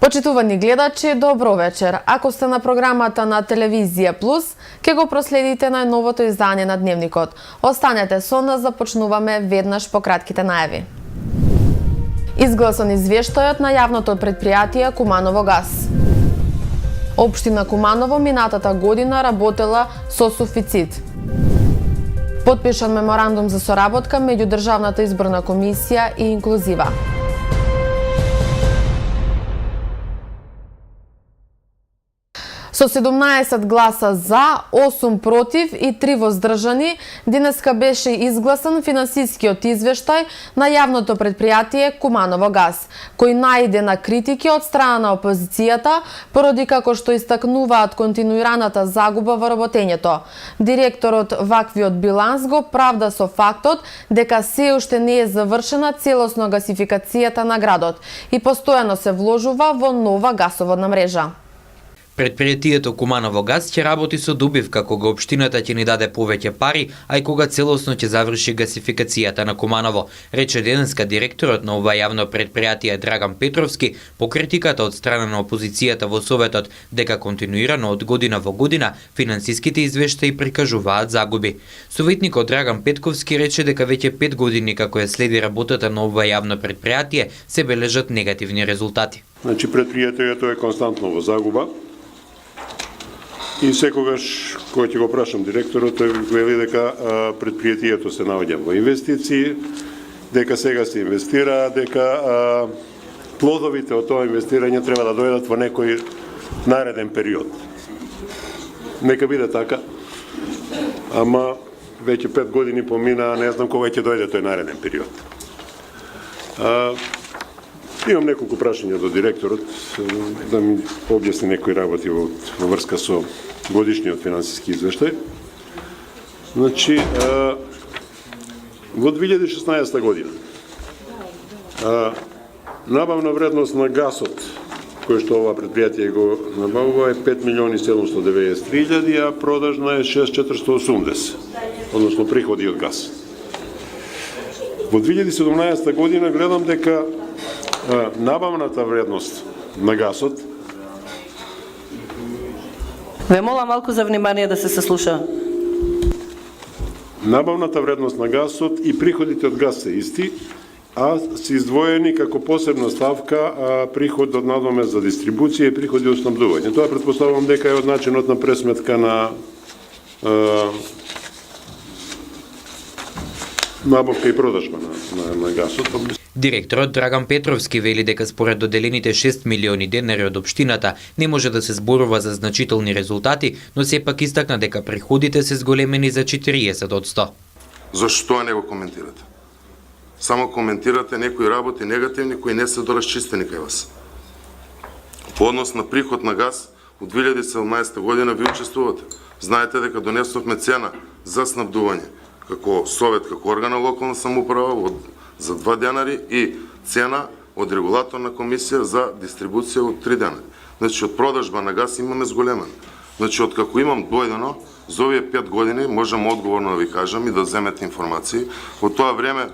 Почитувани гледачи, добро вечер. Ако сте на програмата на Телевизија Плюс, ќе го проследите најновото издание на Дневникот. Останете со нас, започнуваме веднаш по кратките најави. Изгласан извештајот на јавното предпријатие Куманово газ. Општина Куманово минатата година работела со суфицит. Потпишан меморандум за соработка меѓу Државната изборна комисија и Инклузива. Со 17 гласа за, 8 против и 3 воздржани, денеска беше изгласан финансискиот извештај на јавното предпријатие Куманово газ, кој најде на критики од страна на опозицијата, поради како што истакнуваат континуираната загуба во работењето. Директорот ваквиот биланс го правда со фактот дека се уште не е завршена целосно гасификацијата на градот и постојано се вложува во нова гасоводна мрежа. Предпријатието Куманово газ ќе работи со добивка кога општината ќе ни даде повеќе пари, а и кога целосно ќе заврши гасификацијата на Куманово, рече денеска директорот на ова јавно предпријатие Драган Петровски по критиката од страна на опозицијата во Советот дека континуирано од година во година финансиските извештаи прикажуваат загуби. Советникот Драган Петковски рече дека веќе 5 години како ја следи работата на ова јавно предпријатие се бележат негативни резултати. Значи предпријатието е константно во загуба. И секогаш, кој ќе го прашам директорот, тој вели дека предпријатието се наоѓа во инвестиции, дека сега се инвестира, дека плодовите од тоа инвестирање треба да дојдат во некој нареден период. Нека биде така, ама веќе 5 години помина, не знам кога ќе дојде тој нареден период. Имам неколку прашања до директорот да ми објасни некои работи во врска со годишниот финансиски извештај. Значи, во 2016 година набавна вредност на гасот кој што ова предпријатие го набавува е 5.793.000, а продажна е 6.480, односно приходи од газ. Во 2017 година гледам дека набавната вредност на гасот. Ве молам малку за внимание да се слуша. Набавната вредност на гасот и приходите од газ се исти, а се издвоени како посебна ставка приход од надомест за дистрибуција и приходи од снабдување. Тоа претпоставувам дека е од начинот на пресметка на набавка и продажба на гасот. Директорот Драган Петровски вели дека според доделените 6 милиони денари од општината не може да се зборува за значителни резултати, но сепак истакна дека приходите се зголемени за 40%. Зашто не го коментирате? Само коментирате некои работи негативни кои не се доразчистени кај вас. По однос на приход на газ, од 2017 година ви учествувате. Знаете дека донесовме цена за снабдување како совет, како орган на локална самоуправа за 2 денари и цена од регулаторна комисија за дистрибуција од 3 денари. Значи, од продажба на газ имаме зголемен. Значи, од како имам дојдено, за овие 5 години, можам одговорно да ви кажам и да земете информации, од тоа време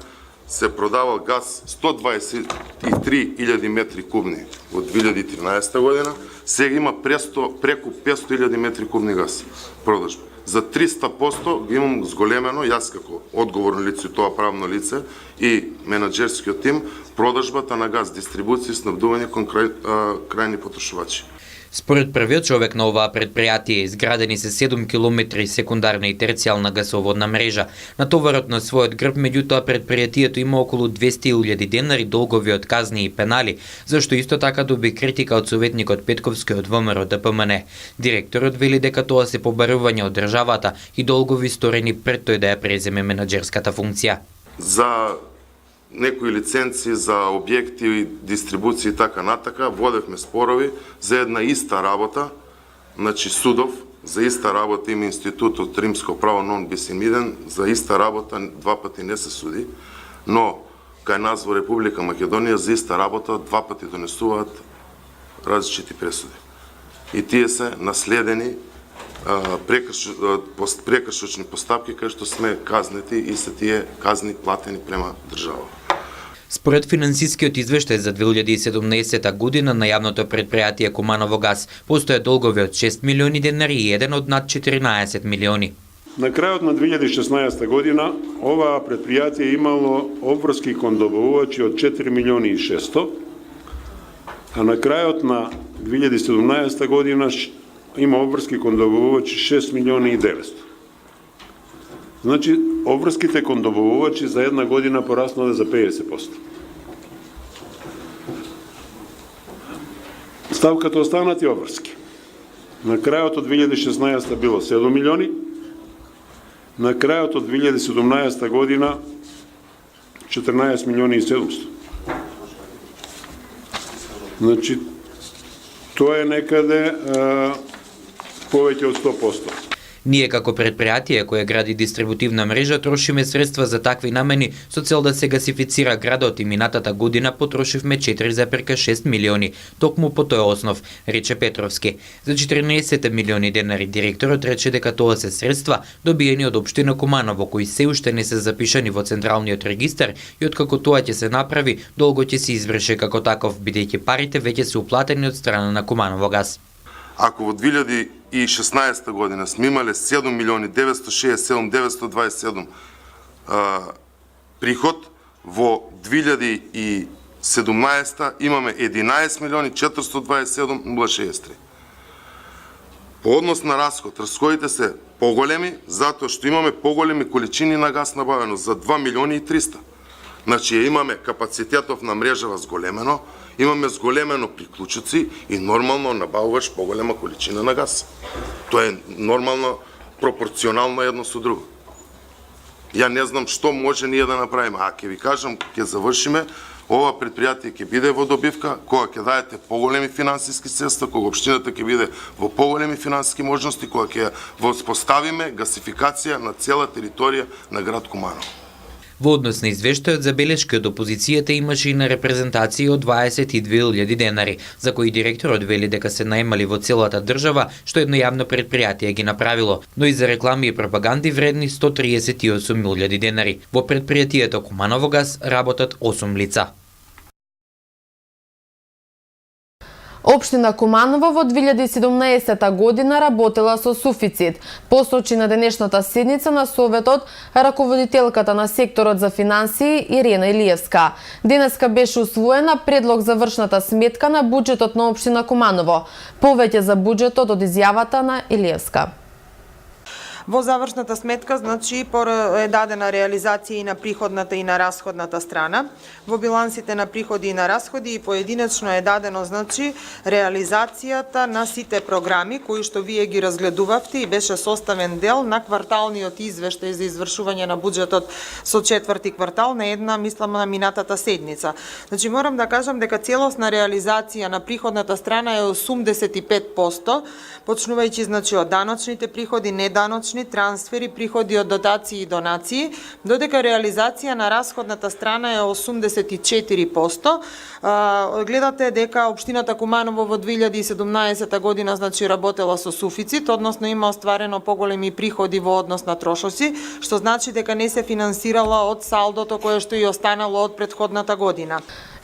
се продавал газ 123.000 метри кубни од 2013 година, сега има преку 500.000 метри кубни газ продажба. За 300% ги имам зголемено, јас како одговорно лице, тоа правно лице и менаџерскиот тим, продажбата на газ, дистрибуција и снабдување кон крајни потрошувачи. Според првиот човек на оваа предпријатие, изградени се 7 километри секундарна и терцијална гасоводна мрежа. Натоварот на својот грб, меѓутоа предпријатието има околу 200.000 денари долгови од казни и пенали, зашто исто така доби критика од советникот Петковски од ВМРО ДПМН. Директорот вели дека тоа се побарување од државата и долгови сторени пред тој да ја преземе менаџерската функција. За некои лиценци за објекти, дистрибуција и така натака, водевме спорови за една иста работа, значи судов, за иста работа има Институтот Римско право нон бис им иден, за иста работа 2 пати не се суди, но кај нас во Република Македонија за иста работа 2 пати донесуваат различити пресуди. И тие се наследени прекршочни постапки кај што сме казнети и се тие казни платени према држава. Според финансискиот извештај за 2017 година на јавното предпријатие Куманово газ постоја долгови од 6 милиони денари и еден од над 14 милиони. На крајот на 2016 година ова предпријатие имало обврски кон добавувачи од 4 милиони и 600, а на крајот на 2017 година има обврски кон добавувачи 6 милиони и 900. Значи, обврските кон добавувачи за една година пораснале за 50%. Ставката останати обврски. На крајот од 2016 било 7 милиони, на крајот од 2017 година 14 милиони и 700. Значи, тоа е некаде повеќе од 100%. Ние како предпријатие кое гради дистрибутивна мрежа трошиме средства за такви намени со цел да се гасифицира градот и минатата година потрошивме 4,6 милиони, токму по тој основ, рече Петровски. За 14 милиони денари директорот рече дека тоа се средства добиени од општина Куманово, кои се уште не се запишани во централниот регистар и откако тоа ќе се направи, долго ќе се изврши како таков, бидејќи парите веќе се уплатени од страна на Куманово газ. Ако во 2016 година сме имале 7 милиони 967 927 приход, во 2017 имаме 11 милиони 427 063. По однос на расходите се поголеми, затоа што имаме поголеми количини на газ набавено за 2 милиони и 300. Значи имаме капацитетов на мрежава зголемено, имаме зголемено приклучоци и нормално набавуваш поголема количина на газ. Тоа е нормално пропорционално едно со друго. Ја не знам што може ние да направиме, а ќе ви кажам, ќе завршиме, ова предпријатие ќе биде во добивка, кога ќе даете поголеми финансиски средства, кога општината ќе биде во поголеми финансиски можности, кога ќе воспоставиме гасификација на цела територија на град Куманово. Во однос на извештајот забелешки од опозицијата имаше и на репрезентации од 22.000 денари, за кои директорот вели дека се наемали во целата држава, што едно јавно предпријатие ги направило, но и за реклами и пропаганди вредни 138.000 денари. Во предпријатието Куманово газ работат 8 лица. Општина Куманово во 2017 година работела со суфицит, посочи на денешната седница на Советот раководителката на секторот за финансии Ирена Илиевска. Денеска беше усвоена предлог за вршната сметка на буџетот на општина Куманово. Повеќе за буџетот од изјавата на Илиевска. Во завршната сметка, значи, е дадена реализација и на приходната и на расходната страна. Во билансите на приходи и на расходи и поединечно е дадено, значи, реализацијата на сите програми кои што вие ги разгледувавте и беше составен дел на кварталниот извештај за извршување на буџетот со четврти квартал на една, мислам, на минатата седница. Значи, морам да кажам дека целосна реализација на приходната страна е 85%, почнувајќи, значи, од даночните приходи, неданочни трансфери, приходи од дотации и донации, додека реализација на расходната страна е 84%. Гледате дека општината Куманово во 2017 година, значи, работела со суфицит, односно има остварено поголеми приходи во однос на трошоци, што значи дека не се финансирала од салдото кое што и останало од претходната година.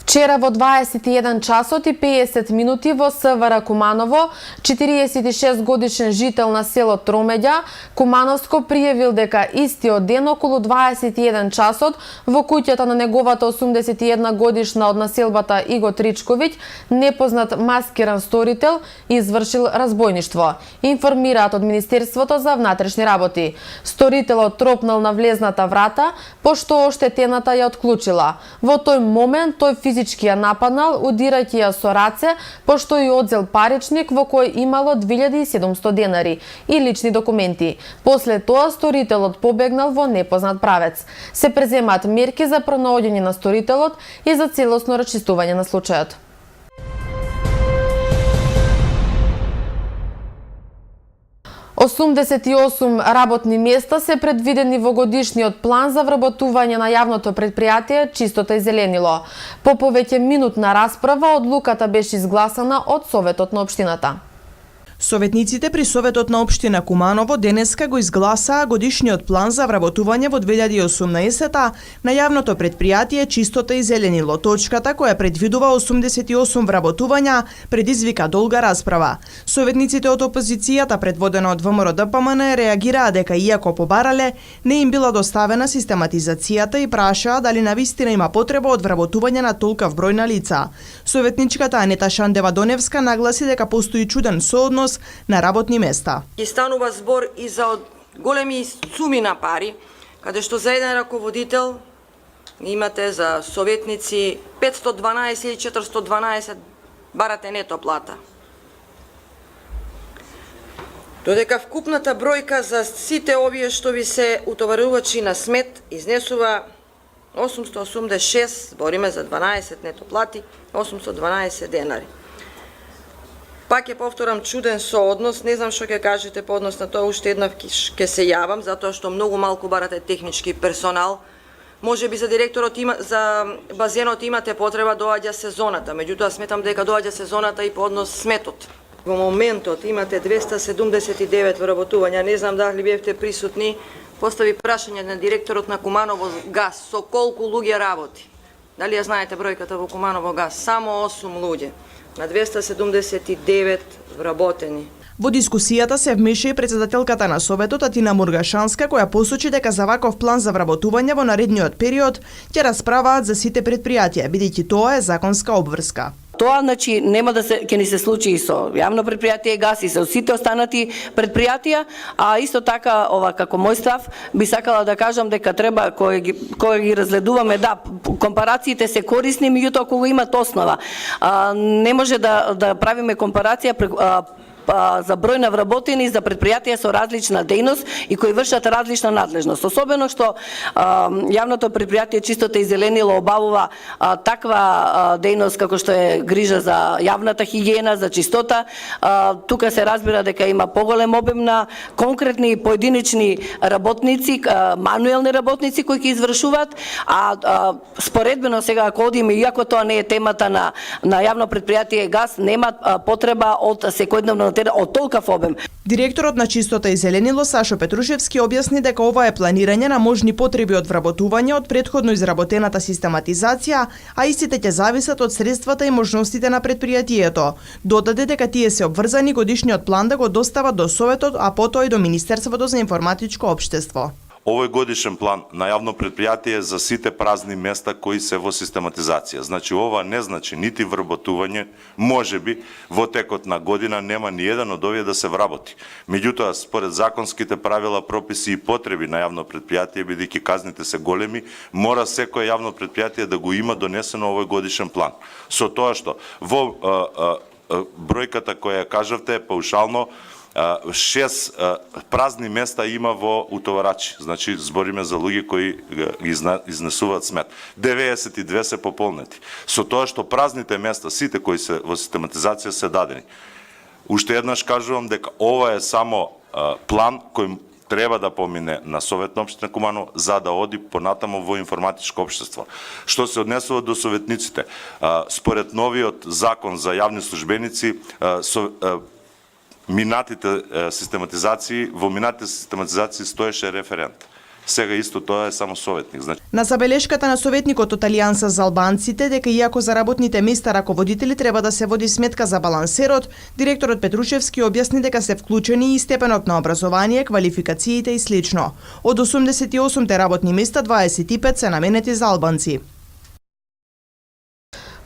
Вчера во 21 часот и 50 минути во СВР Куманово, 46 годишен жител на село Тромеѓа, Кумановско, пријавил дека истиот ден околу 21 часот во куќата на неговата 81 годишна од населбата Иго Тричковиќ непознат маскиран сторител извршил разбојништво, информираат од Министерството за внатрешни работи. Сторителот тропнал на влезната врата, пошто оштетената ја отклучила. Во тој момент тој физички ја нападнал, удирајќи ја со раце, пошто и одзел паричник во кој имало 2700 денари и лични документи. После тоа сторителот побегнал во непознат правец. Се преземаат мерки за пронаоѓање на сторителот и за целосно расчистување на случајот. Осумдесет и осум работни места се предвидени во годишниот план за вработување на јавното предпријатие Чистота и зеленило. По повеќе минутна расправа, одлуката беше изгласана од Советот на општината. Советниците при Советот на општина Куманово денеска го изгласаа годишниот план за вработување во 2018 на јавното предпријатие Чистота и зеленило. Точката која предвидува 88 вработувања предизвика долга расправа. Советниците од опозицијата предводена од ВМРО-ДПМН реагираа дека иако побарале, не им била доставена систематизацијата и прашаа дали навистина има потреба од вработување на толкав број на лица. Советничката Анета Шандева-Доневска нагласи дека постои чуден сооднос на работни места. И станува збор и за големи суми на пари, каде што за еден раководител имате за советници 512 или 412 барате нето плата. Додека вкупната бројка за сите овие што ви се утоварувачи на смет изнесува 886, збориме за 12 нето плати, 812 денари. Пак ќе повторам чуден сооднос, не знам што ќе кажете по однос на тоа, уште еднав ќе се јавам, затоа што многу малку барате технички персонал. Може би за директорот за базенот имате потреба, доаѓа сезоната, меѓутоа сметам дека доаѓа сезоната и по однос сметот. Во моментот имате 279 вработувања, не знам дали бевте присутни, постави прашање на директорот на Куманово газ, со колку луѓе работи. Дали ја знаете бројката во Куманово газ? Само 8 луѓе на 279 вработени. Во дискусијата се вмеша и председателката на Советот Атина Мургашанска, која посочи дека за ваков план за вработување во наредниот период ќе расправаат за сите предпријатија, бидејќи тоа е законска обврска. Тоа значи нема да се ќе ни се случи и со јавно предпријатие ГАС и со сите останати предпријатија, а исто така ова како мој став би сакала да кажам дека треба кога ги разгледуваме, да, компарациите се корисни, меѓутоа кога имат основа. Не може да правиме компарација за број на вработени за предпријатија со различна дејност и кои вршат различна надлежност. Особено што јавното предпријатие Чистота и зеленило обавува таква дејност како што е грижа за јавната хигиена, за чистота. Тука се разбира дека има поголем обем на конкретни поединечни работници, мануелни работници кои ќе извршуваат, споредбено сега ако одиме, иако тоа не е темата на јавно предпријатие ГАС, нема потреба од секојдневно од толкав обем. Директорот на Чистота и зеленило Сашо Петрушевски објасни дека ова е планирање на можни потреби од вработување од претходно изработената систематизација, а истите ќе зависат од средствата и можностите на предпријатието. Додаде дека тие се обврзани годишниот план да го достават до Советот, а потоа и до Министерството за информатичко општество. Овој годишен план на јавно предпријатие е за сите празни места кои се во систематизација. Значи, ова не значи нити вработување, можеби во текот на година нема ни еден од овие да се вработи. Меѓутоа, според законските правила, прописи и потреби на јавно предпријатие, бидејќи казните се големи, мора секој јавно предпријатие да го има донесено овој годишен план. Со тоа што во бројката која кажавте паушално, 6 празни места има во утоварачи, значи збориме за луѓе кои изнесуваат смет. 92 се пополнети. Со тоа што празните места, сите кои се во систематизација се дадени. Уште еднаш кажувам дека ова е само план кој треба да помине на Совет на општина Куманово за да оди понатамо во информатичко општество. Што се однесува до советниците, според новиот закон за јавни службеници, во минатите систематизации стоеше референт. Сега исто тоа е само советник. Значи... На забелешката на советникот од Алијанса за албанците дека иако за работните места раководители треба да се води сметка за балансерот, директорот Петрушевски објасни дека се вклучени и степенот на образование, квалификациите и слично. Од 88 работни места, 25 се наменети за албанци.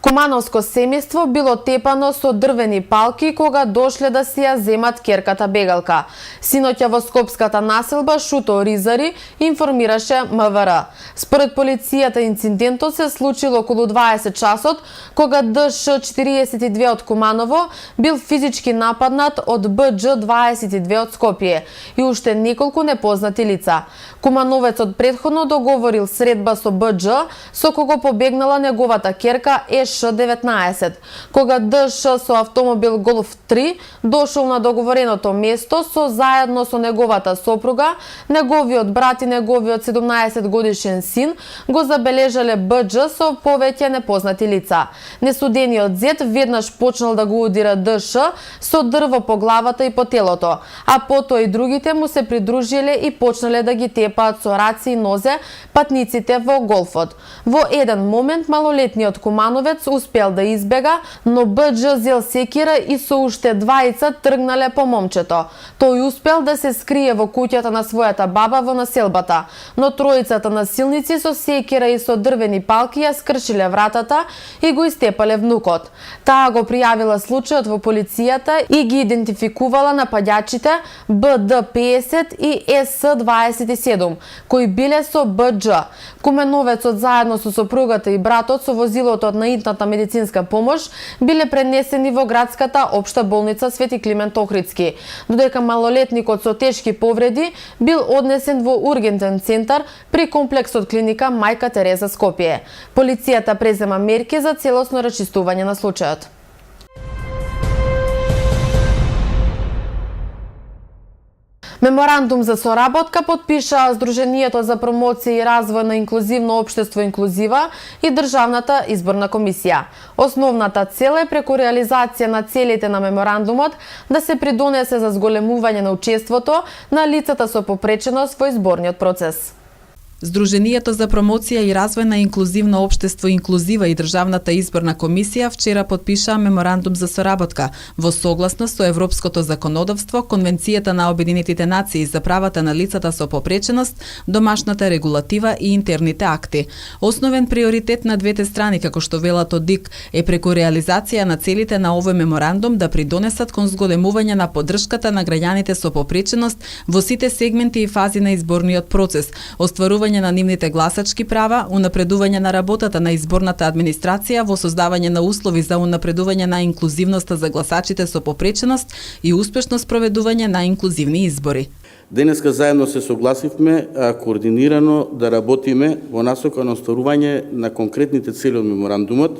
Кумановско семејство било тепано со дрвени палки кога дошле да си ја земат керката бегалка. Синоќа во скопската населба Шуто Ризари информираше МВР. Според полицијата инцидентот се случил околу 20 часот кога ДШ-42 од Куманово бил физички нападнат од БДЖ-22 од Скопје и уште неколку непознати лица. Кумановецот претходно договорил средба со БДЖ со кого побегнала неговата керка Еш ДШ-19, кога ДШ со автомобил Голф 3 дошол на договореното место заедно со неговата сопруга, неговиот брат и неговиот 17 годишен син го забележале БДЖ со повеќе непознати лица. Несудениот зет веднаш почнал да го удира ДШ со дрво по главата и по телото, а потоа и другите му се придружиле и почнале да ги тепаат со раци и нозе патниците во Голфот. Во еден момент малолетниот кумановец успел да избега, но БДЖ зел секира и со уште двајца тргнале по момчето. Тој успел да се скрие во куќата на својата баба во населбата, но тројцата насилници со секира и со дрвени палки ја скршиле вратата и го истепале внукот. Таа го пријавила случајот во полицијата и ги идентификувала нападјачите БД-50 и СС-27, кои биле со БДЖ. Куменовецот заедно со сопругата и братот со возилото на итната медицинска помош биле пренесени во градската општа болница Свети Климент Охридски, додека малолетникот со тешки повреди бил однесен во ургентен центар при комплексот клиника Мајка Тереза Скопје. Полицијата презема мерки за целосно расчистување на случајот. Меморандум за соработка подпиша Сдруженијето за промоција и развој на инклузивно општество Инклузива и Државната изборна комисија. Основната цел е преку реализација на целите на меморандумот да се придонесе за зголемување на учеството на лицата со попреченост во изборниот процес. Сдруженијето за промоција и развој на инклузивно општество Инклузива и Државната изборна комисија вчера подпишаа меморандум за соработка во согласност со европското законодавство, Конвенцијата на Обединетите нации за правата на лицата со попреченост, домашната регулатива и интерните акти. Основен приоритет на двете страни, како што велат ОДИК, е преку реализација на целите на овој меморандум да придонесат кон зголемување на поддршката на граѓаните со попреченост во сите сегменти и фази на изборниот процес, остварување на нивните гласачки права, унапредување на работата на изборната администрација во создавање на услови за унапредување на инклузивноста за гласачите со попреченост и успешно спроведување на инклузивни избори. Денеска заедно се согласивме координирано да работиме во насока на остварување на конкретните цели од меморандумот,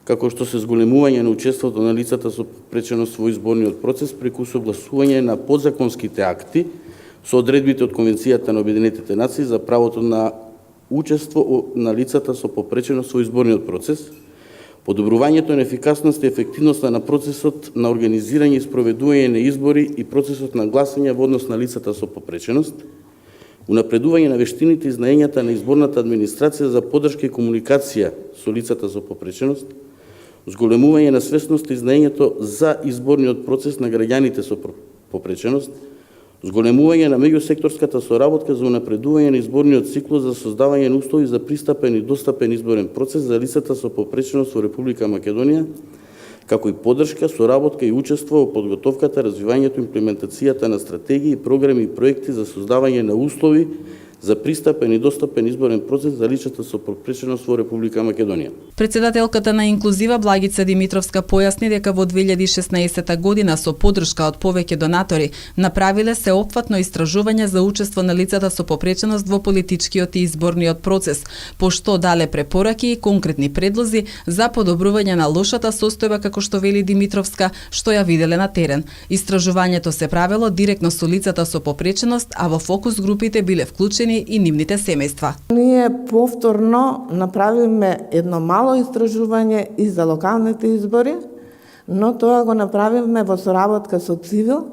како што се зголемување на учеството на лицата со попреченост во изборниот процес преку согласување на подзаконските акти со одредбите од Конвенцијата на Обединетите нации за правото на учество на лицата со попреченост во изборниот процес, подобрувањето на ефикасноста и ефективноста на процесот на организирање и спроведување на избори и процесот на гласање во однос на лицата со попреченост, унапредување на вештините и знаењата на изборната администрација за поддршка и комуникација со лицата со попреченост, зголемување на свесноста и знаењето за изборниот процес на граѓаните со попреченост, зголемување на меѓусекторската соработка за унапредување на изборниот циклус за создавање на услови за пристапен и достапен изборен процес за лицата со попреченост во Република Македонија, како и поддршка, соработка и учество во подготовката, развивањето и имплементацијата на стратегии, програми и проекти за создавање на услови за пристапен и достапен изборен процес за лицата со попреченост во Република Македонија. Председателката на Инклузива Благица Димитровска појасни дека во 2016 година со поддршка од повеќе донатори направиле сеопфатно истражување за учество на лицата со попреченост во политичкиот и изборниот процес, пошто дале препораки и конкретни предлози за подобрување на лошата состојба, како што вели Димитровска, што ја виделе на терен. Истражувањето се правело директно со лицата со попреченост, а во фокус групите биле вклучени и нивните семејства. Ние повторно направиме едно мало истражување и за локалните избори, но тоа го направиме во соработка со Цивил,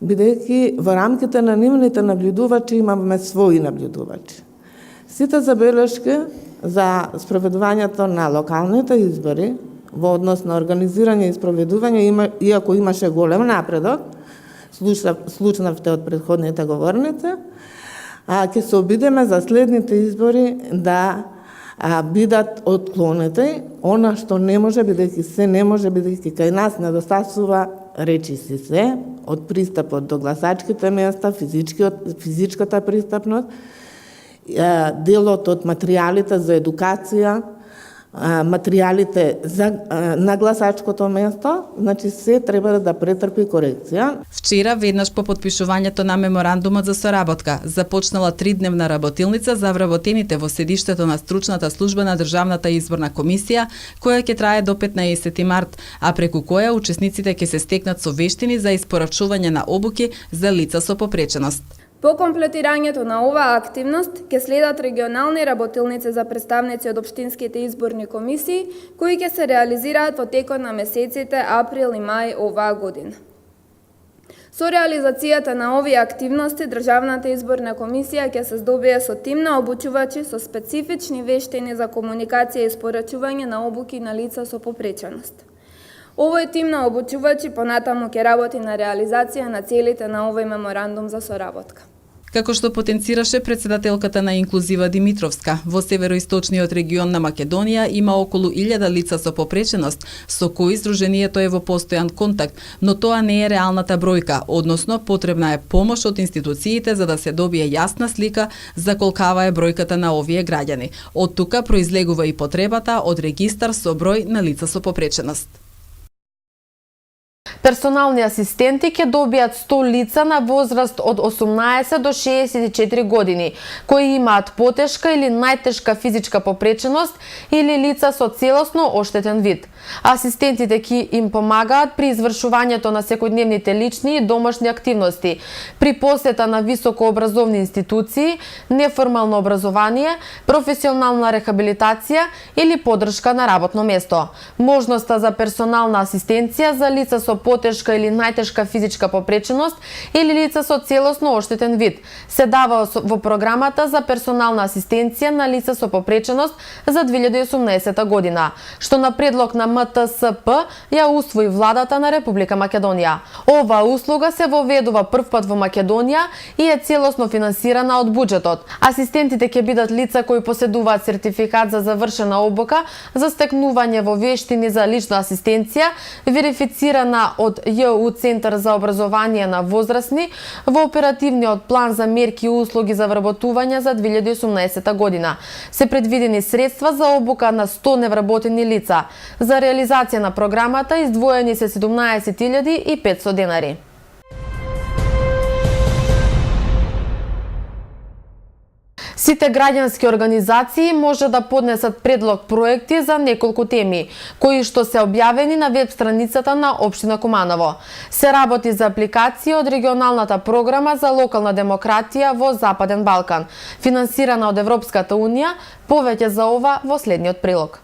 бидејќи во рамките на нивните наблюдувачи имаме своји наблюдувачи. Сите забелешки за спроведувањето на локалните избори во однос на организирање и спроведување, иако имаше голем напредок, слушнавте од претходните говорници, ќе се обидеме за следните избори да бидат отклонети, она што не може, бидејќи се не може, бидејќи кај нас недостасува речиси се, од пристапот до гласачките места, физичката пристапност, делот од материјалите за едукација, материјалите на гласачкото место, значи се треба да претрпи корекција. Вчера, веднаш по подпишувањето на меморандумот за соработка, започнала 3-дневна работилница за вработените во седиштето на стручната служба на Државната изборна комисија, која ќе трае до 15 март, а преку која учесниците ќе се стекнат со вештини за испорачување на обуки за лица со попреченост. По комплетирањето на оваа активност ќе следат регионални работилници за представници од општинските изборни комисии, кои ќе се реализираат во текот на месеците април и мај оваа година. Со реализацијата на овие активности, Државната изборна комисија ќе се здобие со тим на обучувачи со специфични вештини за комуникација и испорачување на обуки на лица со попреченост. Овој тим на обучувачи понатаму ќе работи на реализација на целите на овој меморандум за соработка. Како што потенцираше председателката на Инклузива Димитровска, во североисточниот регион на Македонија има околу 1000 лица со попреченост, со кои Сдруженијето е во постојан контакт, но тоа не е реалната бројка, односно потребна е помош од институциите за да се добие јасна слика за колкава е бројката на овие граѓани. Од тука произлегува и потребата од регистар со број на лица со попреченост. Персонални асистенти ќе добијат 100 лица на возраст од 18 до 64 години, кои имаат потешка или најтешка физичка попреченост или лица со целосно оштетен вид. Асистентите ќе им помагаат при извршувањето на секојдневните лични и домашни активности, при посета на високообразовни институции, неформално образование, професионална рехабилитација или поддршка на работно место. Можноста за персонална асистенција за лица со потешка или најтешка физичка попреченост или лица со целосно оштетен вид се дава во програмата за персонална асистенција на лица со попреченост за 2018 година, што на предлог на МТСП ја усвои владата на Република Македонија. Оваа услуга се воведува првпат во Македонија и е целосно финансирана од буџетот. Асистентите ќе бидат лица кои поседуваат сертификат за завршена обука за стекнување во вештини за лична асистенција, верифицирана од ЈУ Центар за образование на возрастни во оперативниот план за мерки и услуги за вработување за 2018 година. Се предвидени средства за обука на 100 невработени лица. За реализација на програмата издвоени се 17.500 денари. Сите граѓански организации може да поднесат предлог проекти за неколку теми, кои што се објавени на веб страницата на Општина Куманово. Се работи за апликација од регионалната програма за локална демократија во Западен Балкан, финансирана од Европската Унија, повеќе за ова во следниот прилог.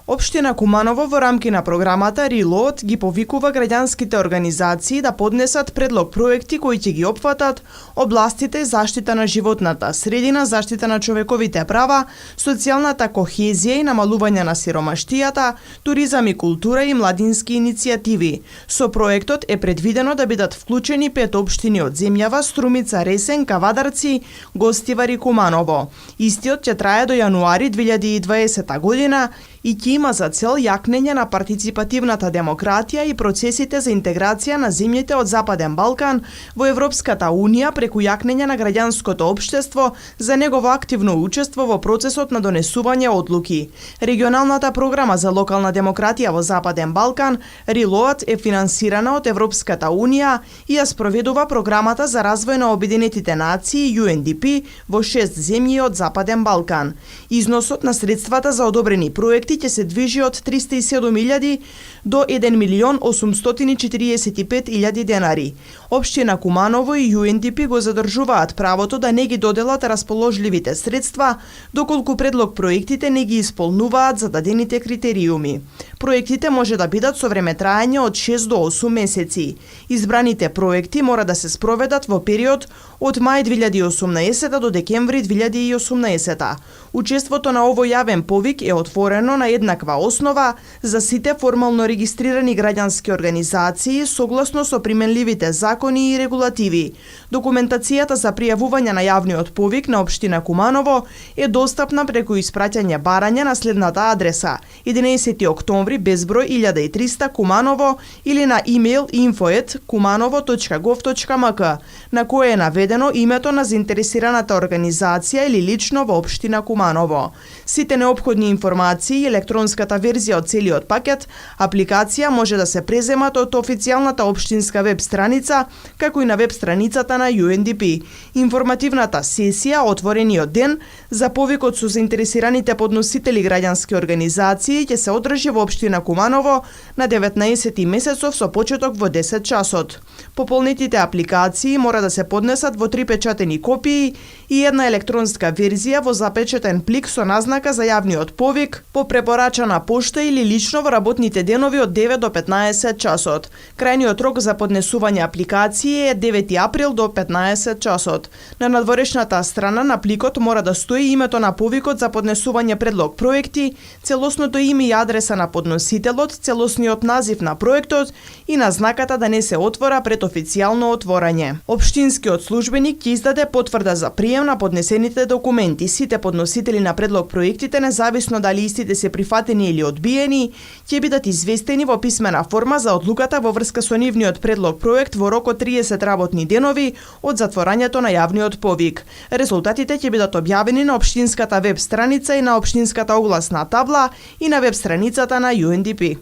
Општина Куманово во рамки на програмата Reload ги повикува граѓанските организации да поднесат предлог проекти кои ќе ги опфатат областите заштита на животната средина, заштита на човековите права, социјалната кохезија и намалување на сиромаштијата, туризам и култура и младински иницијативи. Со проектот е предвидено да бидат вклучени 5 општини од земјава: Струмица, Ресен, Кавадарци, Гостивар и Куманово. Истиот ќе трае до јануари 2020 година и ќе има за цел јакнење на партиципативната демократија и процесите за интеграција на земјите од Западен Балкан во Европската Унија преку јакнење на граѓанското општество за негово активно учество во процесот на донесување одлуки. Регионалната програма за локална демократија во Западен Балкан, Reload, е финансирана од Европската Унија и ја спроведува програмата за развој на Обединетите нации UNDP во 6 земји од Западен Балкан. Износот на средствата за одобрени проекти ќе се движи од 307.000 до 1.845.000 денари. Општина Куманово и UNDP го задржуваат правото да не ги доделат расположливите средства, доколку предлог проектите не ги исполнуваат зададените критериуми. Проектите може да бидат со време траење од 6 до 8 месеци. Избраните проекти мора да се спроведат во период од мај 2018 до декември 2018. Учеството на овој јавен повик е отворено на еднаква основа за сите формално регистрирани граѓански организации согласно со применливите закони закони и регулативи. Документацијата за пријавување на јавниот повик на општина Куманово е достапна преку испраќање барања на следната адреса: 11 октомври безброј 1300 Куманово или на имејл info@kumanovo.gov.mk, на кој е наведено името на заинтересираната организација или лично во општина Куманово. Сите неопходни информации и електронската верзија од целиот пакет апликација може да се преземат од официјалната општинска веб страница, како и на веб страницата на UNDP. Информативната сесија отворениот ден за повикот со заинтересираните подносители граѓански организации ќе се одржи во општина Куманово на 19 месецов со почеток во 10 часот. Пополнетите апликации мора да се поднесат во 3 печатени копии и една електронска верзија во запечатен плик со назнака за јавниот повик по препорачана пошта или лично во работните денови од 9 до 15 часот. Крајниот рок за поднесување апликации е 9 април до 15 часот. На надворешната страна на пликот мора да стои името на повикот за поднесување предлог проекти, целосното име и адреса на подносителот, целосниот назив на проектот и назнаката да не се отвора пред официјално отворање. Општинскиот службеник ќе издаде потврда за прием на поднесените документи. Сите подносители на предлог проектите, независно дали истите се прифатени или одбиени, ќе бидат известени во писмена форма за одлуката во врска со нивниот предлог проект во рок од 30 работни денови од затворањето на јавниот повик. Резултатите ќе бидат објавени на општинската веб страница и на општинската огласна табла и на веб страницата на UNDP.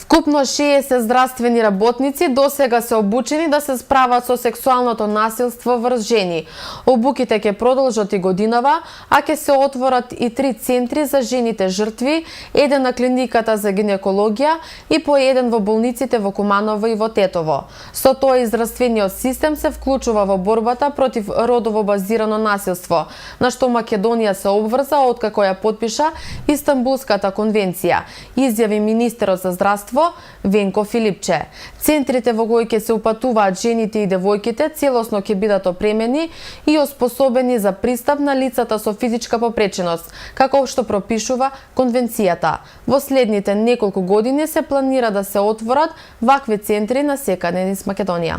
Вкупно 60 здравствени работници досега се обучени да се справат со сексуалното насилство врз жени. Обуките ќе продолжат и годинава, а ќе се отворат и 3 центри за жените жртви, еден на клиниката за гинекологија и по еден во болниците во Куманово и во Тетово. Со тоа и здравствениот систем се вклучува во борбата против родово базирано насилство, на што Македонија се обврза откако ја потпиша Истанбулската конвенција, изјави министерот за здравство Венко Филипче. Центрите во кои ќе се упатуваат жените и девојките целосно ќе бидат опремени и оспособени за пристап на лицата со физичка попреченост, како што пропишува конвенцијата. Во следните неколку години се планира да се отворат вакви центри на секаде низ Македонија.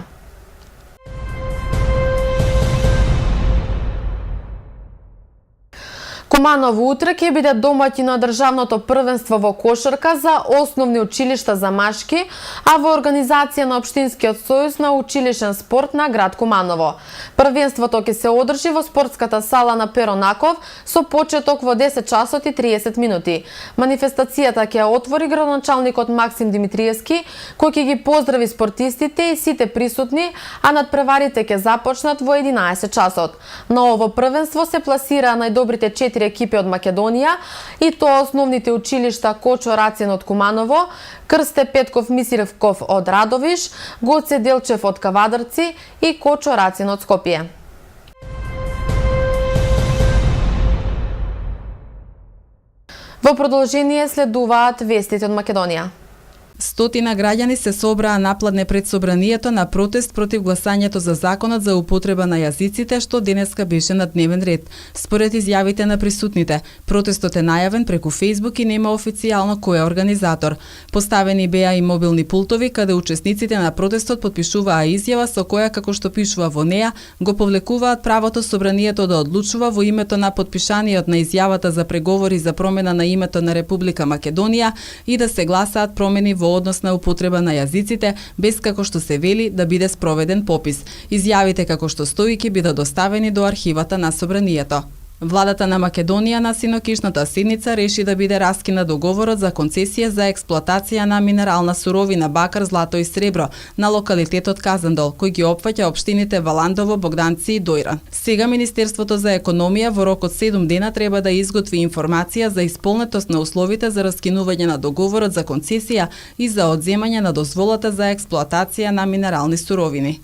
Куманово утре ќе биде домаќин на државното првенство во кошарка за основни училишта за машки, а во организација на Општинскиот сојуз на училишен спорт на град Куманово. Првенството ќе се одржи во спортската сала на Перо Наков со почеток во 10 часот и 30 минути. Манифестацијата ќе отвори градоначалникот Максим Димитриевски, кој ќе ги поздрави спортистите и сите присутни, а надпреварите ќе започнат во 11 часот. На ово првенство се пласира најдобрите 4 екипи од Македонија, и тоа основните училишта Кочо Рацин од Куманово, Крсте Петков Мисиревков од Радовиш, Гоце Делчев од Кавадарци и Кочо Рацин од Скопје. Во продолжение следуваат вестите од Македонија. Стотина граѓани се собраа напладне пред собранието на протест против гласањето за законот за употреба на јазиците, што денеска беше на дневен ред. Според изјавите на присутните, протестот е најавен преку Facebook и нема официјално кој е организатор. Поставени беа и мобилни пултови каде учесниците на протестот потпишуваа изјава со која, како што пишува во неа, го повлекуваат правото собранието да одлучува во името на потпишаниот на изјавата за преговори за промена на името на Република Македонија и да се гласаат промени во однос на употреба на јазиците, без како што се вели да биде спроведен попис. Изјавите како што стои ќе бидат доставени до архивата на собранието. Владата на Македонија на синокишната седница реши да биде раскинат договорот за концесија за експлоатација на минерална суровина бакар, злато и сребро на локалитетот Казандол, кој ги опфаќа општините Валандово, Богданци и Дојран. Сега Министерството за економија во рок од 7 дена треба да изготви информација за исполнетост на условите за раскинување на договорот за концесија и за одземање на дозволата за експлоатација на минерални суровини.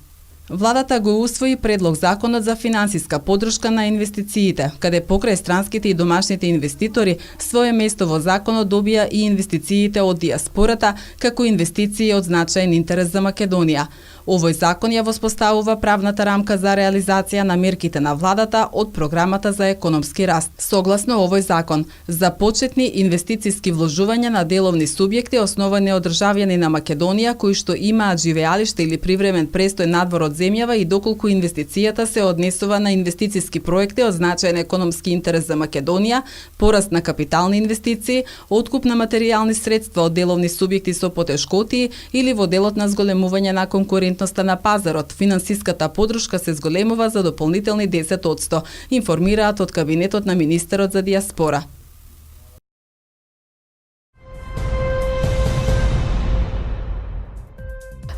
Владата го усвои предлог законот за финансиска поддршка на инвестициите, каде покрај странските и домашните инвеститори, свое место во законот добија и инвестициите од диаспората, како инвестиции од значаен интерес за Македонија. Овој закон ја воспоставува правната рамка за реализација на мерките на владата од програмата за економски раст. Согласно овој закон, за почетни инвестициски вложувања на деловни субјекти основани од државјани на Македонија кои што имаат живеалиште или привремен престој надвор од земјава и доколку инвестицијата се однесува на инвестициски проекти од значаен економски интерес за Македонија, пораст на капитални инвестиции, откуп на материјални средства од деловни субјекти со потешкотии или во делот на зголемување на конкурентноста на пазарот, финансиската подршка се зголемува за дополнителни 10%, информираат од кабинетот на министерот за дијаспора.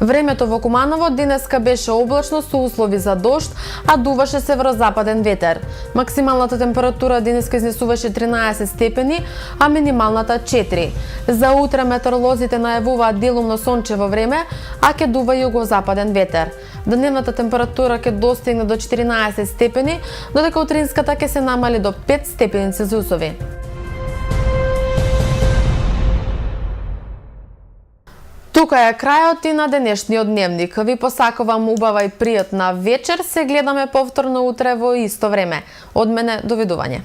Времето во Куманово денеска беше облачно со услови за дожд, а дуваше северозападен ветер. Максималната температура денеска изнесуваше 13 степени, а минималната 4. За утре метеоролозите најавуваат делумно сончево време, а ќе дува југозападен ветер. Дневната температура ќе достигне до 14 степени, додека утринската ќе се намали до 5 степени Целзиусови. Тука е крајот и на денешниот дневник. Ви посакувам убава и пријатна вечер. Се гледаме повторно утре во исто време. Од мене, довидување.